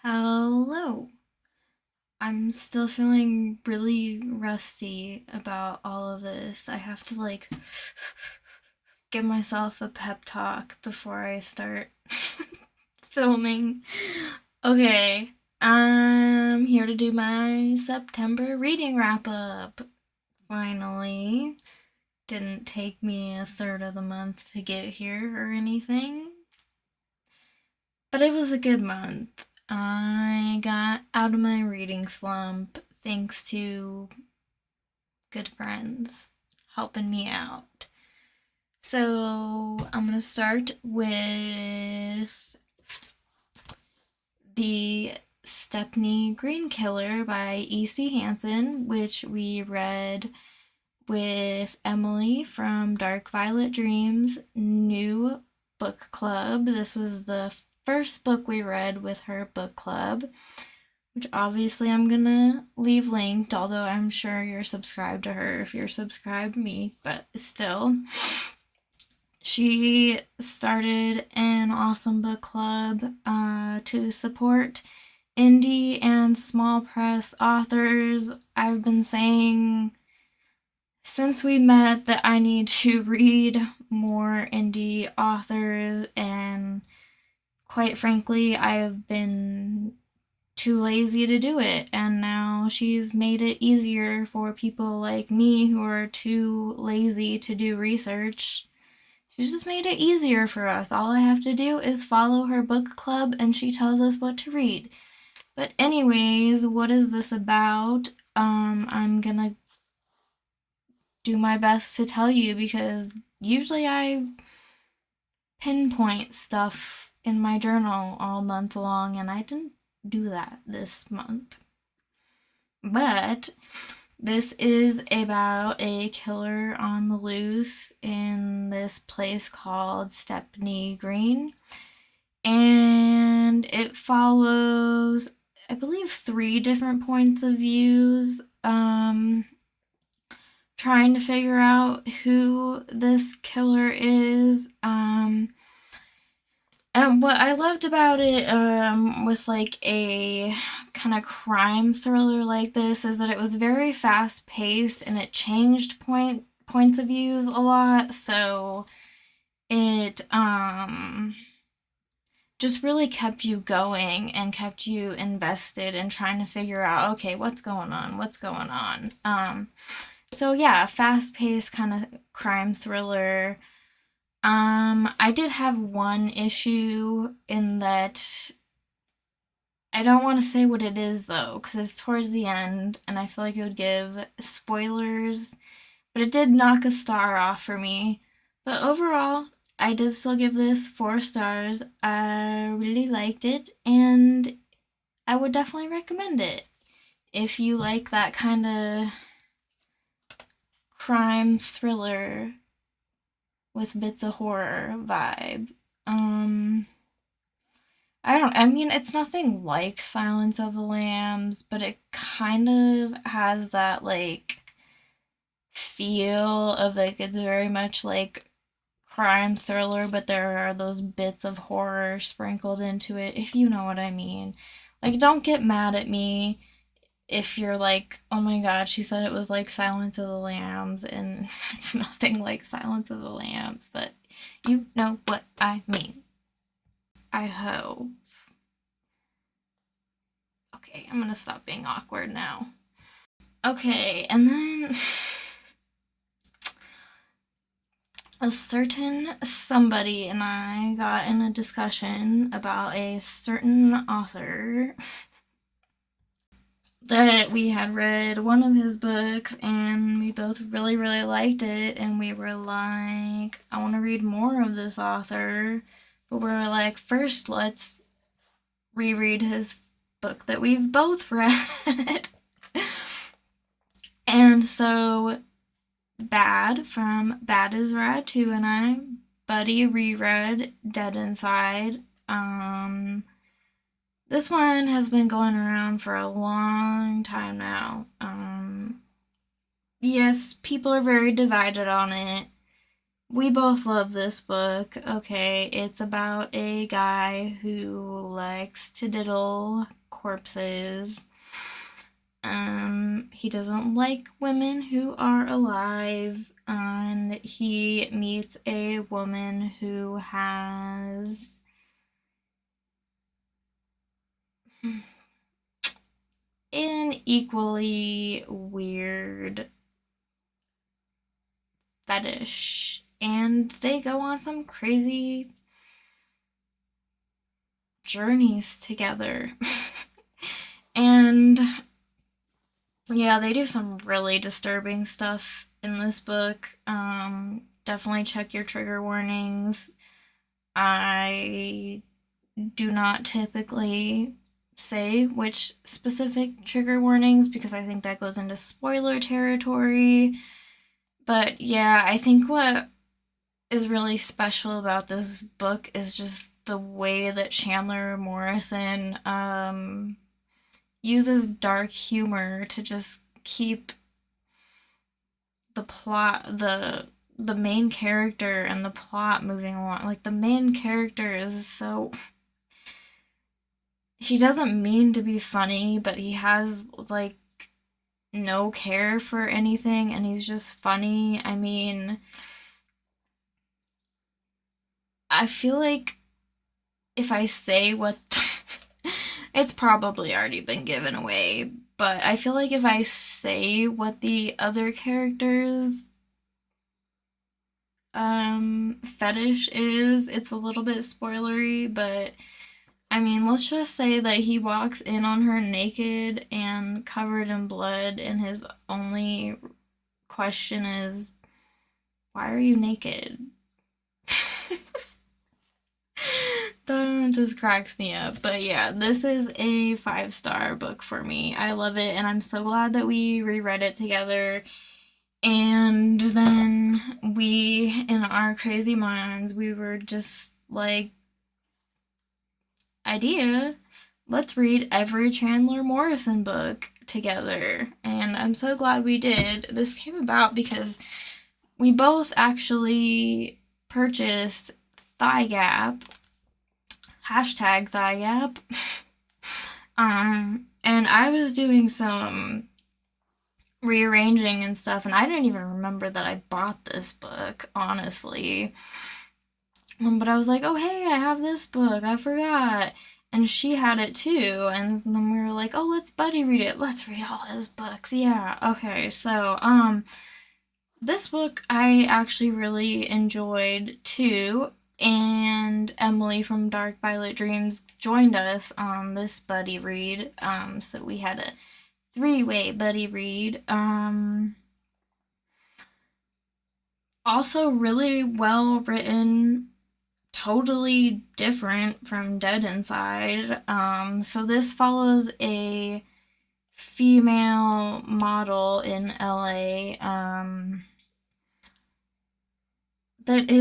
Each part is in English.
Hello. I'm still feeling really rusty about all of this. I have to give myself a pep talk before I start filming. Okay, I'm here to do my September reading wrap up. Finally. Didn't take me a third of the month to get here or anything. But it was a good month. I got out of my reading slump thanks to good friends helping me out. So I'm going to start with the Stepney Green Killer by E.C. Hansen, which we read with Emily from Dark Violet Dreams new book club. This was the first book we read with her book club, which obviously I'm gonna leave linked, although I'm sure you're subscribed to her if you're subscribed to me, but still. She started an awesome book club to support indie and small press authors. I've been saying since we met that I need to read more indie authors, and quite frankly, I've been too lazy to do it, and now she's made it easier for people like me who are too lazy to do research. She's just made it easier for us. All I have to do is follow her book club and she tells us what to read. But anyways, what is this about? I'm gonna do my best to tell you because usually I pinpoint stuff in my journal all month long, and I didn't do that this month. But this is about a killer on the loose in this place called Stepney Green, and it follows, I believe, three different points of views. Trying to figure out who this killer is. And what I loved about it, with like a kind of crime thriller like this, is that it was very fast paced and it changed points of views a lot. So it just really kept you going and kept you invested in trying to figure out, okay, what's going on, what's going on. So yeah, fast paced kind of crime thriller. I did have one issue in that I don't want to say what it is though, because it's towards the end and I feel like it would give spoilers, but it did knock a star off for me. But overall, I did still give this 4 stars. I really liked it and I would definitely recommend it if you like that kind of crime thriller with bits of horror vibe. I mean, it's nothing like Silence of the Lambs, but it kind of has that, like, feel of, like, it's very much like crime thriller, but there are those bits of horror sprinkled into it, if you know what I mean. Like, don't get mad at me if you're like, oh my god, she said it was like Silence of the Lambs, and it's nothing like Silence of the Lambs, but you know what I mean. I hope. Okay, I'm gonna stop being awkward now. Okay, and then a certain somebody and I got in a discussion about a certain author that we had read one of his books and we both really, really liked it. And we were like, I want to read more of this author. But we're like, first, let's reread his book that we've both read. And so, Bad from Bad is Rad 2 and I, Buddy reread Dead Inside. This one has been going around for a long time now. Yes, people are very divided on it. we both love this book. Okay, it's about a guy who likes to diddle corpses. He doesn't like women who are alive, and he meets a woman who has an equally weird fetish, and they go on some crazy journeys together. And yeah, they do some really disturbing stuff in this book. Definitely check your trigger warnings. I do not typically say which specific trigger warnings because I think that goes into spoiler territory. But yeah, I think what is really special about this book is just the way that Chandler Morrison uses dark humor to just keep the plot, the main character and the plot moving along. Like the main character is so he doesn't mean to be funny, but he has like no care for anything and he's just funny. I mean, I feel like if I say what it's probably already been given away, but I feel like if I say what the other characters fetish is, it's a little bit spoilery, but I mean, let's just say that he walks in on her naked and covered in blood and his only question is, why are you naked? That just cracks me up. But yeah, this is a 5-star book for me. I love it, and I'm so glad that we reread it together. And then we, in our crazy minds, we were just like, idea, let's read every Chandler Morrison book together. And I'm so glad we did. This came about because we both actually purchased Thigh Gap, hashtag Thigh Gap. And I was doing some rearranging and stuff, and I didn't even remember that I bought this book, honestly. But I was like, oh, hey, I have this book. I forgot. And she had it too. And then we were like, oh, let's buddy read it. Let's read all his books. Yeah. Okay. So, this book I actually really enjoyed too. And Emily from Dark Violet Dreams joined us on this buddy read. So we had a three-way buddy read. Also really well written, totally different from Dead Inside. So this follows a female model in LA that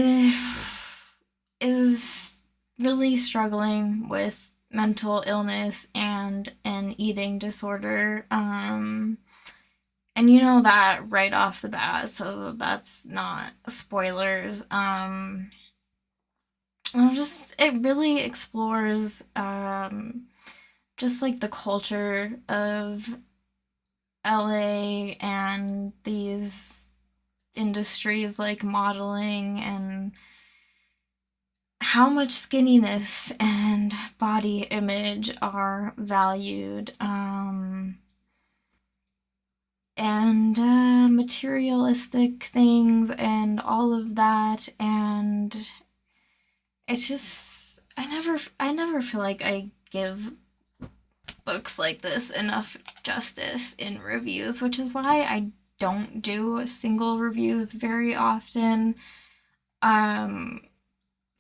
is really struggling with mental illness and an eating disorder. And you know that right off the bat, so that's not spoilers. Just it really explores just like the culture of LA and these industries like modeling and how much skinniness and body image are valued, and materialistic things and all of that. And it's just I never feel like I give books like this enough justice in reviews, which is why I don't do single reviews very often. Um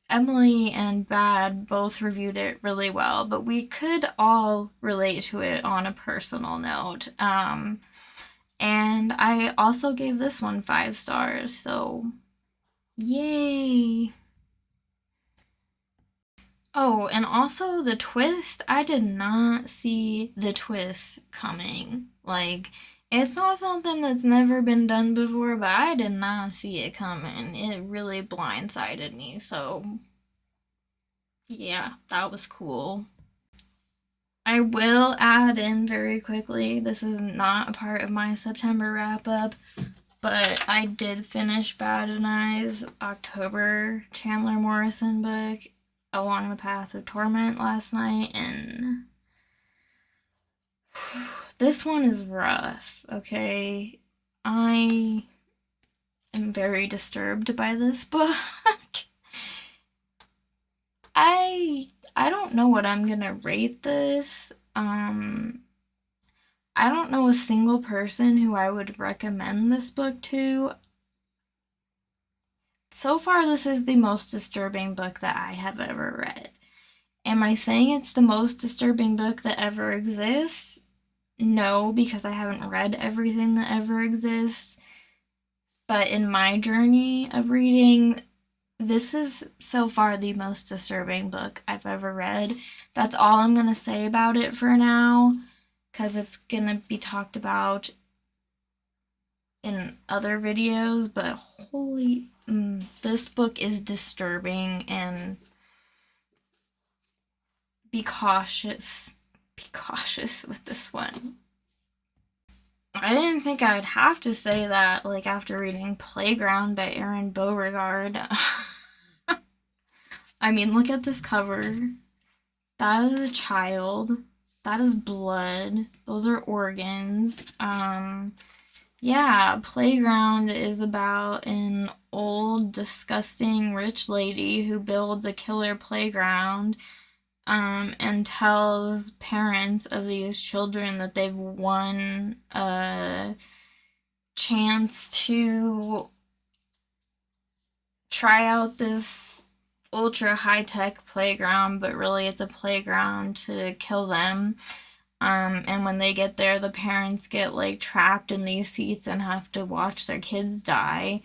Emily and Bad both reviewed it really well, but we could all relate to it on a personal note. And I also gave this one 5 stars, so yay. Oh, and also the twist, I did not see the twist coming. Like, It's not something that's never been done before, but I did not see it coming. It really blindsided me. So, yeah, that was cool. I will add in very quickly, this is not a part of my September wrap up, but I did finish Bad and I's October Chandler Morrison book, Along the Path of Torment, last night, and this one is rough, okay? I am very disturbed by this book. I don't know what I'm gonna rate this. I don't know a single person who I would recommend this book to. So far, this is the most disturbing book that I have ever read. Am I saying it's the most disturbing book that ever exists? No, because I haven't read everything that ever exists. But in my journey of reading, this is so far the most disturbing book I've ever read. That's all I'm going to say about it for now, because it's going to be talked about in other videos, but holy, this book is disturbing, and be cautious. Be cautious with this one. I didn't think I'd have to say that, like, after reading Playground by Erin Beauregard. I mean, look at this cover. That is a child. That is blood. Those are organs. Yeah, Playground is about an old, disgusting rich lady who builds a killer playground, and tells parents of these children that they've won a chance to try out this ultra high tech playground, but really it's a playground to kill them. And when they get there, the parents get like trapped in these seats and have to watch their kids die.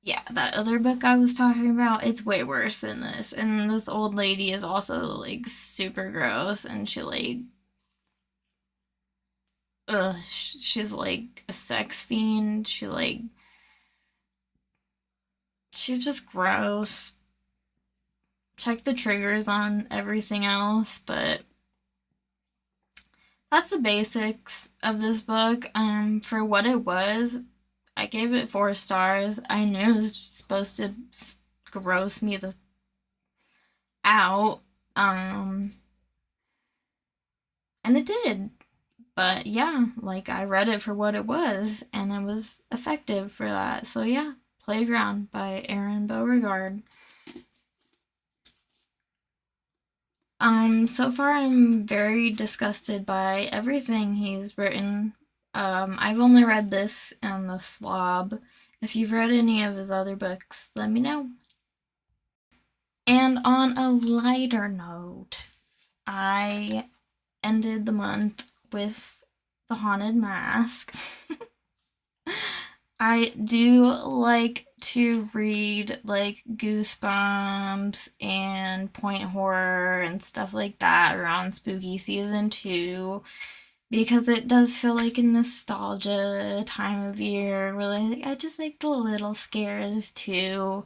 Yeah, that other book I was talking about, it's way worse than this. And this old lady is also like super gross, and she like, she's like a sex fiend. She's just gross. Check the triggers on everything else, but that's the basics of this book. For what it was, I gave it 4 stars. I knew it was supposed to gross me the out. And it did. But yeah, like I read it for what it was, and it was effective for that. So yeah, Playground by Erin Beauregard. So far I'm very disgusted by everything he's written. I've only read this and The Slob. If you've read any of his other books, let me know. And on a lighter note, I ended the month with The Haunted Mask. I do like to read like Goosebumps and Point Horror and stuff like that around spooky season too, because it does feel like a nostalgia time of year. Really, I just like the little scares too.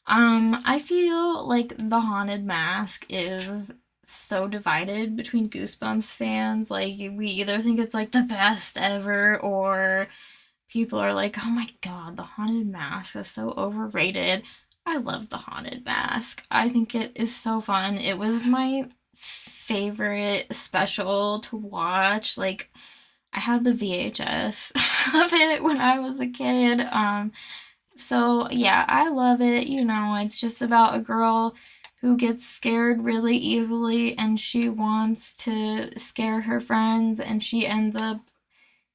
I feel like The Haunted Mask is so divided between Goosebumps fans. Like, we either think it's like the best ever, or people are like, oh my god, The Haunted Mask is so overrated. I love The Haunted Mask. I think it is so fun. It was my favorite special to watch. Like, I had the VHS of it when I was a kid. So yeah, I love it. You know, it's just about a girl who gets scared really easily, and she wants to scare her friends, and she ends up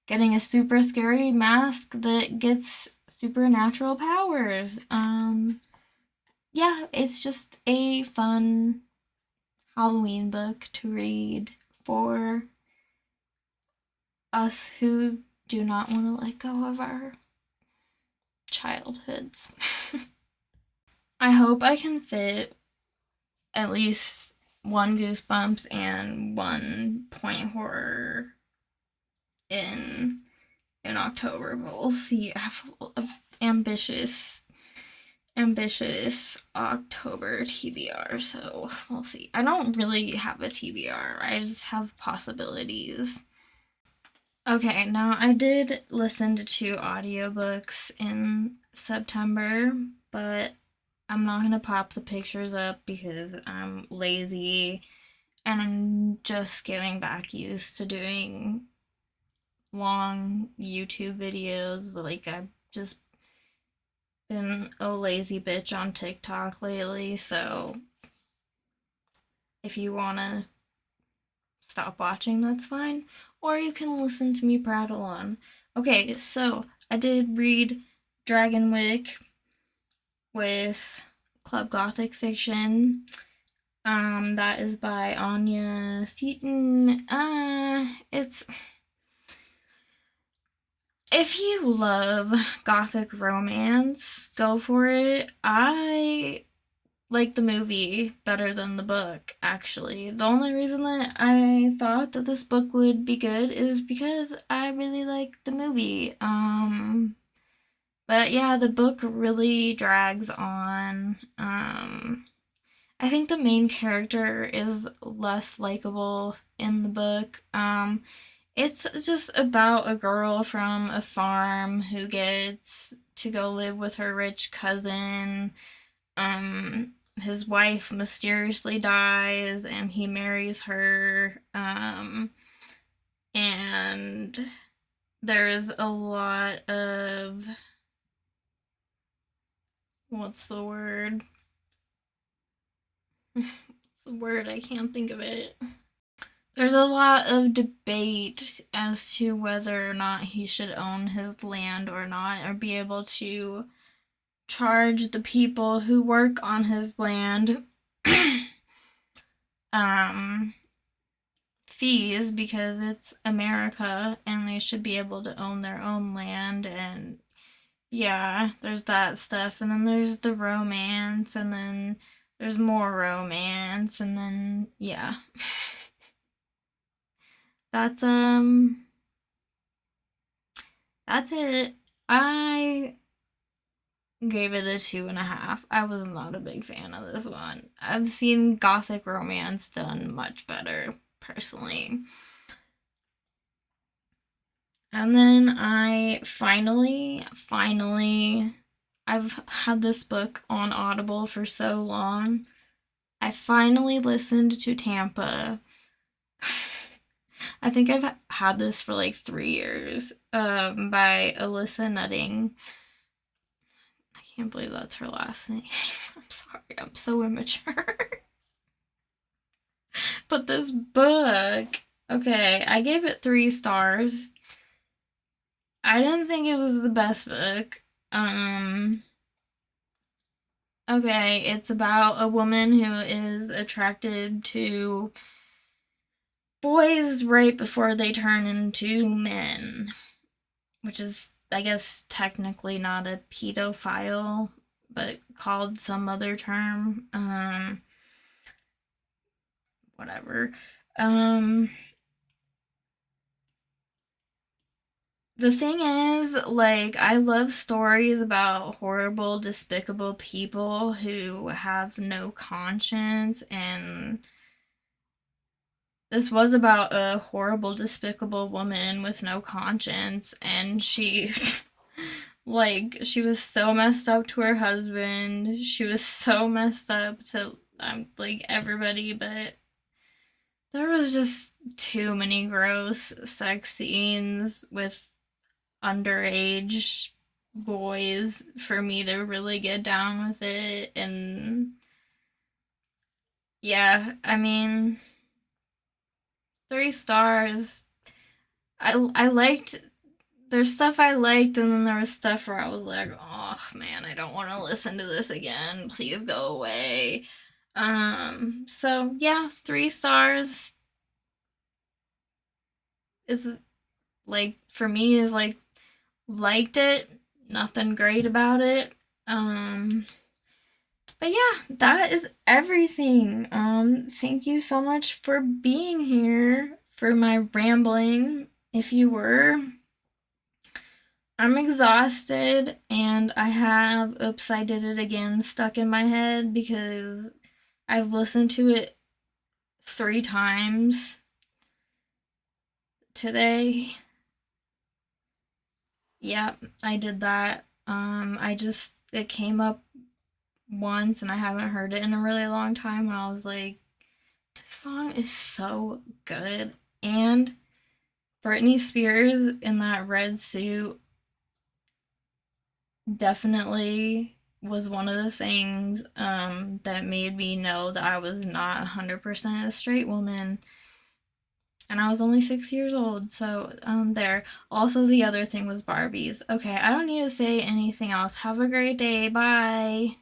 getting a super scary mask that gets supernatural powers. Yeah, it's just a fun Halloween book to read for us who do not want to let go of our childhoods. I hope I can fit at least one Goosebumps and one Point Horror in October, but we'll see. I have ambitious October TBR, so we'll see. I don't really have a TBR, I just have possibilities. Okay, now I did listen to 2 audiobooks in September, but I'm not gonna pop the pictures up because I'm lazy and I'm just getting back used to doing long YouTube videos. Like, I've just been a lazy bitch on TikTok lately, so if you wanna stop watching, that's fine. Or you can listen to me prattle on. Okay, so I did read Dragonwyck with Club Gothic Fiction. That is by Anya Seton. It's, if you love gothic romance, go for it. I like the movie better than the book, actually. The only reason that I thought that this book would be good is because I really like the movie. But yeah, the book really drags on. I think the main character is less likable in the book. It's just about a girl from a farm who gets to go live with her rich cousin. His wife mysteriously dies and he marries her. And there's a lot of, what's the word? What's the word? I can't think of it. There's a lot of debate as to whether or not he should own his land or not, or be able to charge the people who work on his land fees, because it's America and they should be able to own their own land. And yeah, there's that stuff, and then there's the romance, and then there's more romance, and then yeah. that's that's it. I gave it a 2.5. I was not a big fan of this one. I've seen gothic romance done much better, personally. And then I finally, I've had this book on Audible for so long. I finally listened to Tampa. I think I've had this for like 3 years, by Alyssa Nutting. I can't believe that's her last name. I'm sorry, I'm so immature. But this book, okay, I gave it 3 stars. I didn't think it was the best book. Okay, it's about a woman who is attracted to boys right before they turn into men, which is, I guess, technically not a pedophile, but called some other term. Whatever. The thing is, like, I love stories about horrible, despicable people who have no conscience, and this was about a horrible, despicable woman with no conscience, and she, like, she was so messed up to her husband, she was so messed up to, like, everybody, but there was just too many gross sex scenes with underage boys for me to really get down with it. And yeah, I mean, 3 stars. I liked, there's stuff I liked, and then there was stuff where I was like, oh man, I don't want to listen to this again, please go away. So yeah, 3 stars is, like, for me, is like, liked it, nothing great about it. But yeah, that is everything. Thank you so much for being here for my rambling if you were. I'm exhausted and I have Oops, I Did It Again stuck in my head because I've listened to it 3 times today. Yep, I did that. It came up once and I haven't heard it in a really long time and I was like, this song is so good. And Britney Spears in that red suit definitely was one of the things that made me know that I was not 100% a straight woman. And I was only 6 years old, so there. Also, the other thing was Barbies. Okay, I don't need to say anything else. Have a great day. Bye.